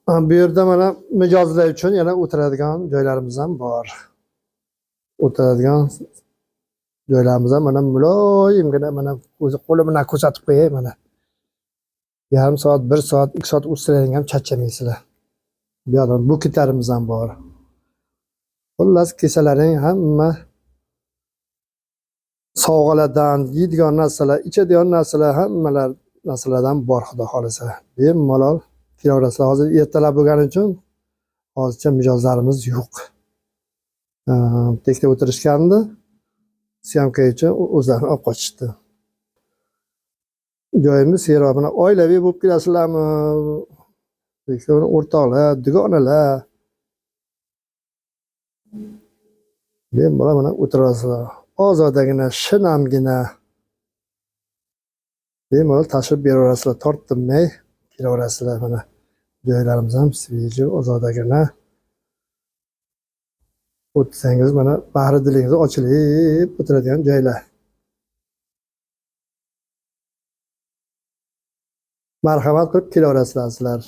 Bu yerda mana mijozlar uchun yana o'tiradigan joylarimiz ham bor. O'tiradigan joylarimiz ham mana muloyimgina mana o'zi qo'li bilan ko'rsatib qo'yay mana. Yarim soat, 1 soat, 2 soat o'tirsalaring ham charchamaysizlar. Bu yoqda buketlarimiz ham bor. Xullas kesalaring hamma sovg'alardan, yeydigan narsalar, ichadigan narsalar, hammalar narsalardan bor xudo xolisa. Bemalol kelaverasizlar. Hozir ertalab bo'lgani uchun hozircha mijozlarimiz yo'q. Tekda o'tirishgandi. Syomka uchun o'zlari olib qochishdi. Joyimiz seroq, mana oilaviy bo'lib kelasizlarmi? O'rtoqlar, dugonalar. Bemalol mana o'tirasizlar. Ozodagina, shinamgina. Bemalol tashrif beraverasizlar, tortinmay kelaverasizlar mana. Joylarimiz ham sveji, ozodagina. O'tsangiz mana bahri dilingiz ochilib o'tiradigan joylar. Marhamat qilib kelaverasizlar sizlar.